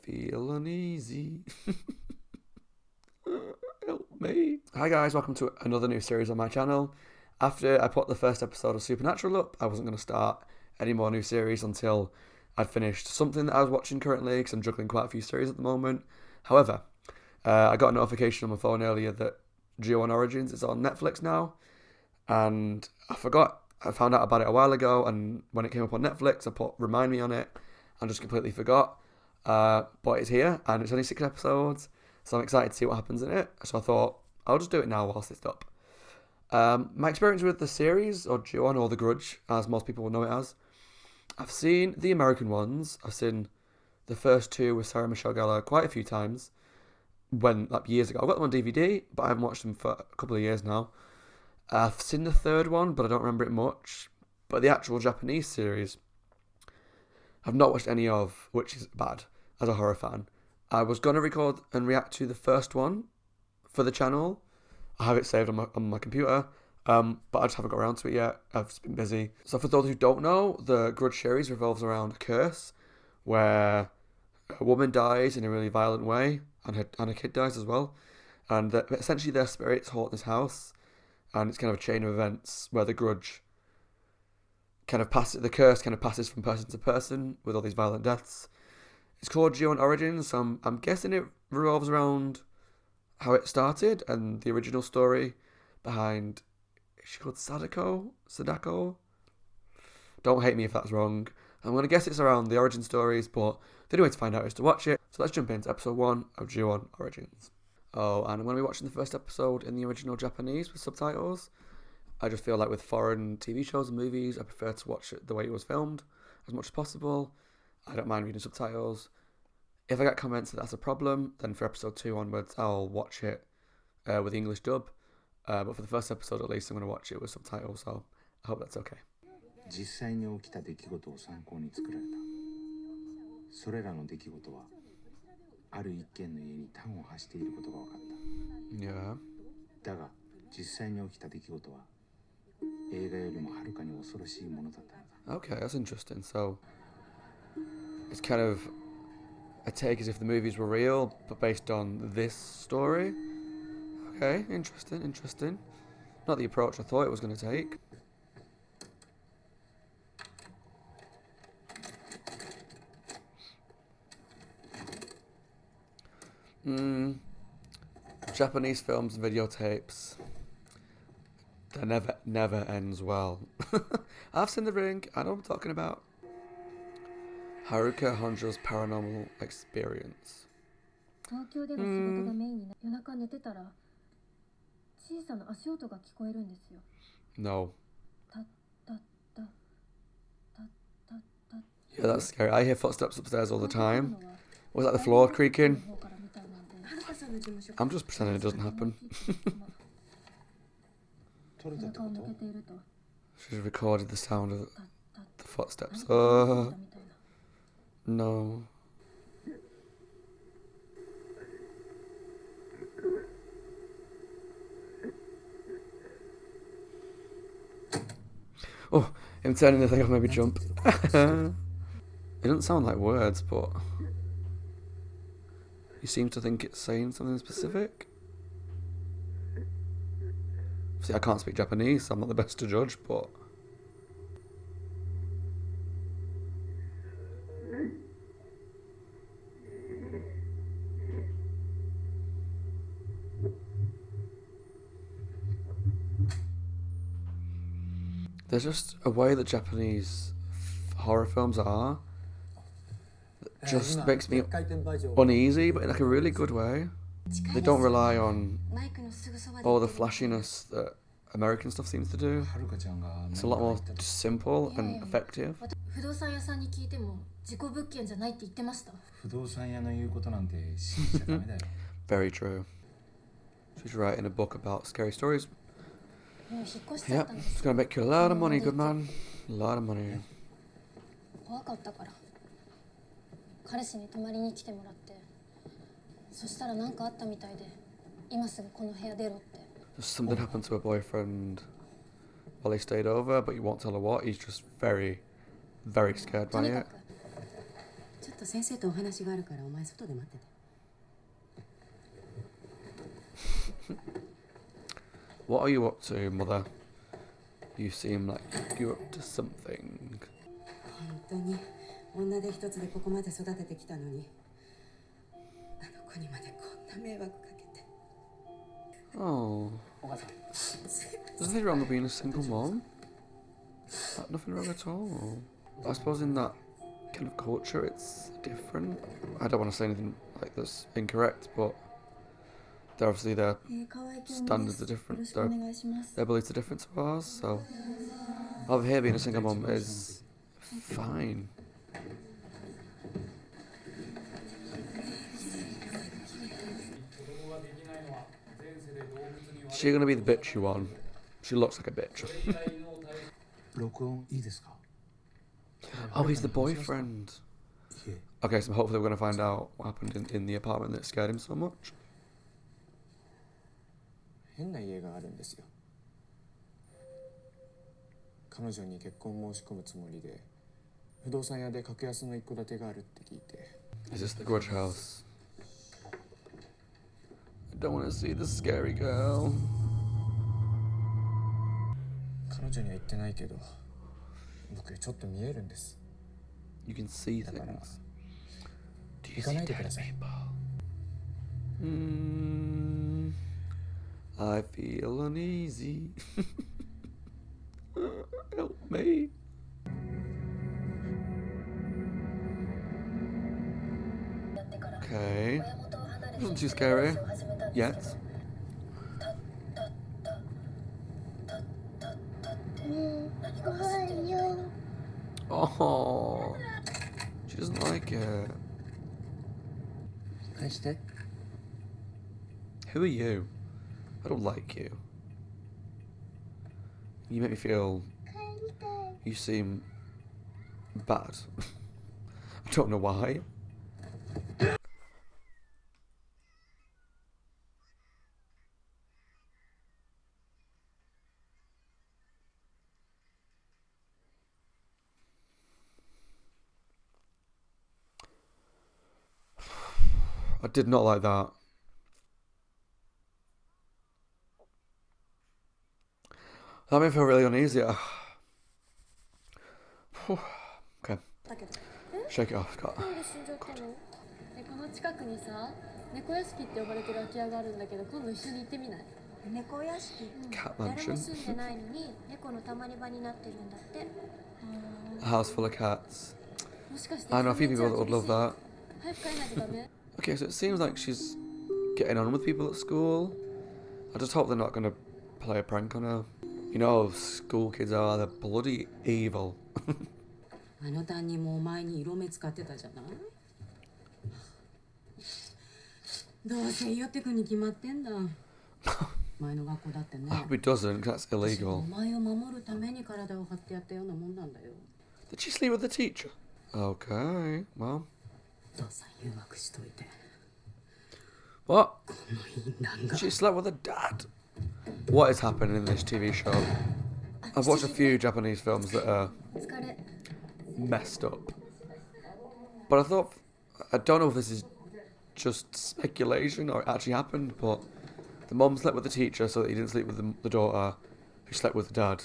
feel uneasy. Help me. Hi guys, welcome to another new series on my channel. After I put the first episode of Supernatural up, I wasn't going to start any more new series until I'd finished something that I was watching currently, because I'm juggling quite a few series at the moment. However, I got a notification on my phone earlier that G1 Origins is on Netflix now, and I forgot. I found out about it a while ago, and when it came up on Netflix, I put remind me on it and just completely forgot. But it's here, and it's only 6 episodes, so I'm excited to see what happens in it. So I thought, I'll just do it now whilst it's up. My experience with the series, or G1, or The Grudge, as most people will know it as, I've seen the American ones. I've seen the first two with Sarah Michelle Gellar quite a few times, years ago. I've got them on DVD, but I haven't watched them for a couple of years now. I've seen the third one, but I don't remember it much. But the actual Japanese series, I've not watched any of, which is bad as a horror fan. I was going to record and react to the first one for the channel. I have it saved on my computer, but I just haven't got around to it yet. I've just been busy. So for those who don't know, the Grudge series revolves around a curse where a woman dies in a really violent way, and a kid dies as well. And essentially their spirits haunt this house. And it's kind of a chain of events where the curse kind of passes from person to person with all these violent deaths. It's called G1 Origins, so I'm guessing it revolves around how it started and the original story behind, is she called Sadako? Don't hate me if that's wrong. I'm going to guess it's around the origin stories, but the only way to find out is to watch it. So let's jump into episode 1 of G1 Origins. Oh, and I'm going to be watching the first episode in the original Japanese with subtitles. I just feel like with foreign TV shows and movies, I prefer to watch it the way it was filmed as much as possible. I don't mind reading subtitles. If I get comments that that's a problem, then for episode 2 onwards, I'll watch it with the English dub. But for the first episode at least, I'm going to watch it with subtitles, so I hope that's okay. 実際に起きた出来事を参考に作られた。それらの出来事はある一軒の家に端を発していることが分かった。Yeah. だが実際に起きた出来事は映画よりもはるかに恐ろしいものだったのだ。Okay, that's interesting. So it's kind of a take as if the movies were real, but based on this story. Okay, interesting. Not the approach I thought it was going to take. Japanese films and videotapes. That never ends well. I've seen The Ring. I know what I'm talking about. Haruka Honjo's paranormal experience. 東京での仕事がメインにな、夜中寝てたら小さな足音が聞こえるんですよ。No. タッタッタッタッタッタッ。 Yeah, that's scary. I hear footsteps upstairs all the time. Was that the floor creaking? I'm just pretending it doesn't happen. She's recorded the sound of the footsteps. No. Oh, him turning the thing off made me jump. It doesn't sound like words, but he seems to think it's saying something specific. See, I can't speak Japanese, so I'm not the best to judge, but there's just a way that Japanese horror films are that just makes me uneasy, but in like a really good way. They don't rely on all the flashiness that American stuff seems to do. It's a lot more simple and effective. 不動産屋さんに聞いても事故物件じゃないって言ってました。不動産屋の言うことなんて信じちゃダメだよ。Very true. She's writing a book about scary stories. もう引っ越しちゃ Yep, ったんです。 it's gonna make you a lot of money, good man. A lot of money. 怖かったから彼氏に泊まりに来てもらって、そしたら何かあったみたいで、今すぐこの部屋出ろって。 Something happened to her boyfriend while he stayed over, but he won't tell her what. He's just very, very scared by it. ちょっと先生とお話があるからお前外で待ってて。 What are you up to, Mother? You seem like you're up to something. 本当に女手一つでここまで育ててきたのに、あの子にまでこんな迷惑かけて。 Oh. There's nothing wrong with being a single mom. Nothing wrong at all. I suppose in that kind of culture it's different. I don't want to say anything like that's incorrect, but they're obviously their standards are different. Their beliefs are different to ours, so over here being a single mom is fine. Is she gonna be the bitchy one? She looks like a bitch. 録音いいですか？ Oh, he's the boyfriend. いえ、 Okay, so hopefully we're gonna find out what happened in the apartment that scared him so much. 変な家があるんですよ。彼女に結婚申し込むつもりで、不動産屋で格安の一戸建てがあるって聞いて。 Is this the Grudge house? I don't want to see the scary girl. 彼女には言ってないけど、僕ちょっと見えるんです。 You can see things. Do you see dead people? I feel uneasy. Help me. Okay. Wasn't too scary yet. Oh, she doesn't like it. 返して。 Who are you? I don't like you. You make me feel. You seem bad. I don't know why. I did not like that. That made me feel really uneasy. Okay. Shake it off, Scott. なんで死んじゃったの？この近くにさ、猫屋敷って呼ばれてる空き家があるんだけど、今度一緒に行ってみない？猫屋敷。 Cat 誰も mansion. 住んでないのに猫のたまり場になってるんだって。 A house full of cats. もしかして I know a few people that would love that. 早く帰らないとダメ。 Okay, so it seems like she's getting on with people at school. I just hope they're not going to play a prank on her. You know how school kids are, they're bloody evil. あの担任もお前に色目使ってたじゃない。どうせ寄ってくに決まってんだ。前の学校だってね。 I hope he doesn't, 'cause that's お illegal. 前を守るために体を張ってやったようなもんなんだよ。 Did she sleep with the teacher? Okay, well. 父さん誘惑しといて。 What? この淫乱が。 She slept with her dad? What is happening in this TV show? I've watched a few Japanese films that are 疲れ。 messed up. But I don't know if this is just speculation or it actually happened, but the mom slept with the teacher so that he didn't sleep with the daughter who slept with the dad.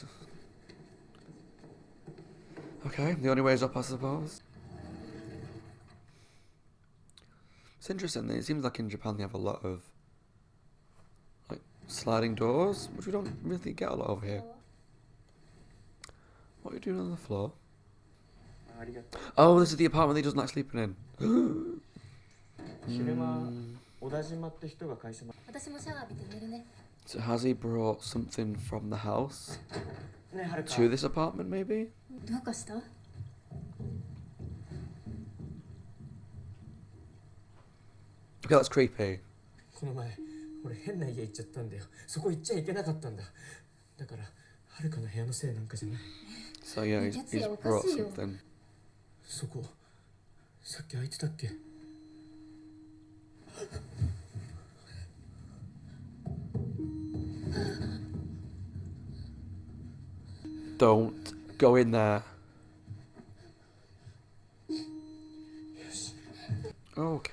Okay, the only way is up, I suppose. It's interesting, it seems like in Japan they have a lot of like sliding doors, which we don't really get a lot over here. What are you doing on the floor? ありがとう。 Oh, this is the apartment he doesn't like sleeping in. 昼間、小田島って人が会社の。私もシャワー浴びて寝るね。 So has he brought something from the house ねえ、はるか。 to this apartment, maybe? どうかした？ Okay, that's creepy. この前、俺変な家行っちゃったんだよ。そこ行っちゃいけなかったんだ。だから、はるかの部屋のせいなんかじゃない。 So yeah, he's brought something. そこ、さっき空いてたっけ？ Don't go in there. よし。Okay.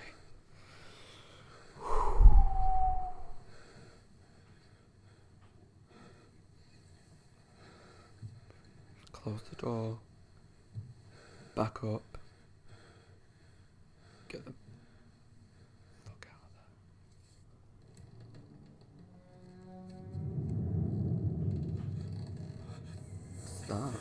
Close the door. Back up. Get the fuck out of there. What's that?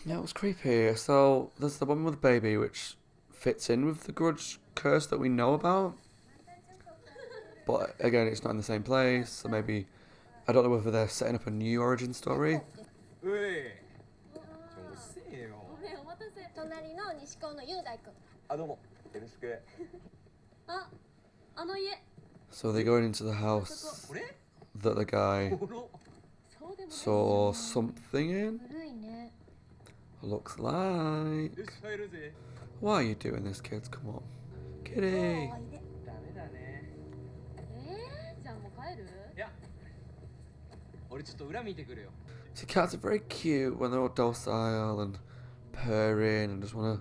Yeah, it was creepy. So there's the one with the baby, which fits in with the Grudge curse that we know about. But again, it's not in the same place. So maybe I don't know whether they're setting up a new origin story. うえ遅えよ。ごめんお待たせ。隣の西高の雄大君。あ、どうも。よろしく。あの家。 So they're going into the house これ that the guy この saw something in. 古いね。 Looks like. よし入るぜ。 Why are you doing this, kids? Come on. Kitty. ダメだね。じゃあもう帰る？いや、俺ちょっと裏見てくるよ。 See, cats are very cute when they're all docile and purring and just wanna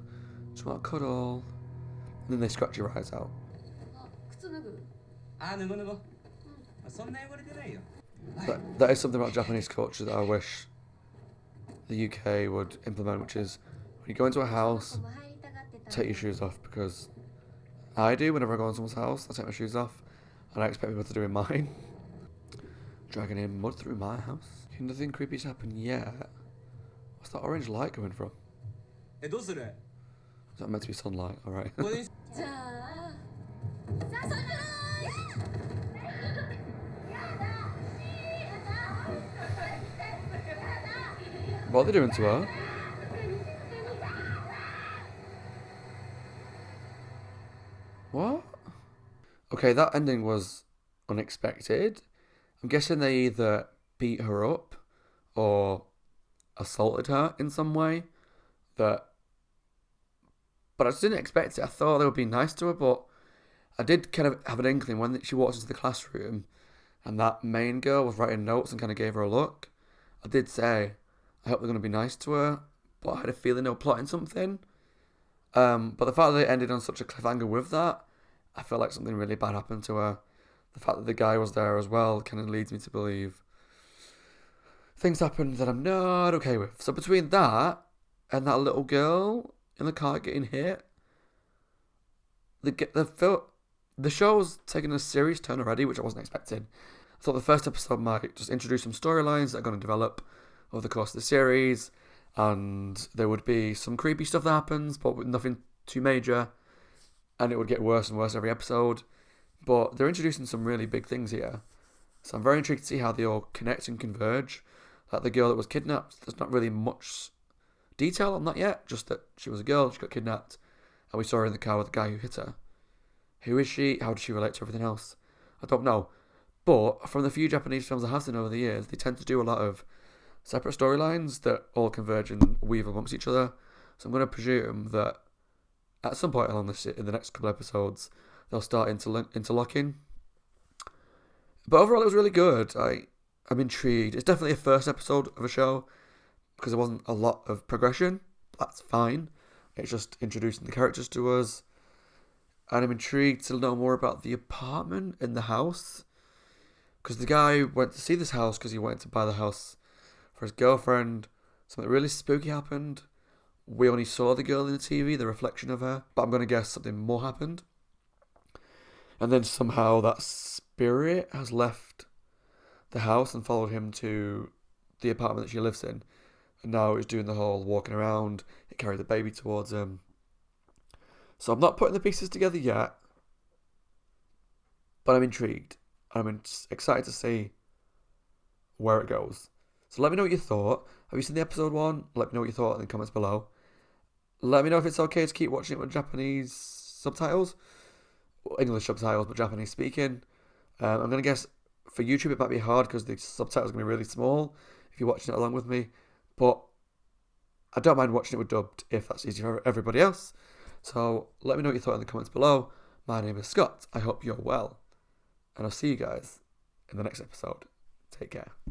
cuddle. And then they scratch your eyes out. 靴脱ぐ？あ、脱ごう脱ごう。そんな汚れてないよ。 That is something about Japanese culture that I wish the UK would implement, which is when you go into a house, take your shoes off, because I do whenever I go into someone's house. I take my shoes off, and I expect people to do in mine. Dragging in mud through my house. Nothing creepy's happened yet. What's that orange light coming from? え、どうする？ Is that meant to be sunlight? All right. これにじゃあ。誘う。 What are they doing to her? What? Okay, that ending was unexpected. I'm guessing they either beat her up or assaulted her in some way. But I just didn't expect it. I thought they would be nice to her, but I did kind of have an inkling when she walked into the classroom and that main girl was writing notes and kind of gave her a look. I did say, I hope they're going to be nice to her, but I had a feeling they were plotting something. But the fact that they ended on such a cliffhanger with that, I felt like something really bad happened to her. The fact that the guy was there as well kind of leads me to believe things happened that I'm not okay with. So between that and that little girl in the car getting hit, the show's taken a serious turn already, which I wasn't expecting. I thought the first episode might just introduce some storylines that are going to develop over the course of the series, and there would be some creepy stuff that happens, but nothing too major, and it would get worse and worse every episode. But they're introducing some really big things here, so I'm very intrigued to see how they all connect and converge. Like the girl that was kidnapped, there's not really much detail on that yet, just that she was a girl, she got kidnapped, and we saw her in the car with the guy who hit her. Who is she? How does she relate to everything else? I don't know. But from the few Japanese films I have seen over the years, they tend to do a lot of separate storylines that all converge and weave amongst each other. So I'm going to presume that at some point along this in the next couple of episodes, they'll start interlocking. But overall, it was really good. I'm intrigued. It's definitely a first episode of a show because there wasn't a lot of progression. That's fine. It's just introducing the characters to us. And I'm intrigued to know more about the apartment in the house. Because the guy went to see this house because he wanted to buy the house for his girlfriend. Something really spooky happened. We only saw the girl in the TV, the reflection of her. But I'm going to guess something more happened. And then somehow that spirit has left the house and followed him to the apartment that she lives in. And now he's doing the whole walking around. He carried the baby towards him. So I'm not putting the pieces together yet. But I'm intrigued. I'm excited to see where it goes. So let me know what you thought. Have you seen the episode 1? Let me know what you thought in the comments below. Let me know if it's okay to keep watching it with Japanese subtitles. English subtitles, but Japanese speaking. I'm going to guess for YouTube it might be hard because the subtitles are going to be really small. if you're watching it along with me. But I don't mind watching it with dubbed if that's easier for everybody else. So let me know what you thought in the comments below. My name is Scott. I hope you're well. And I'll see you guys in the next episode. Take care.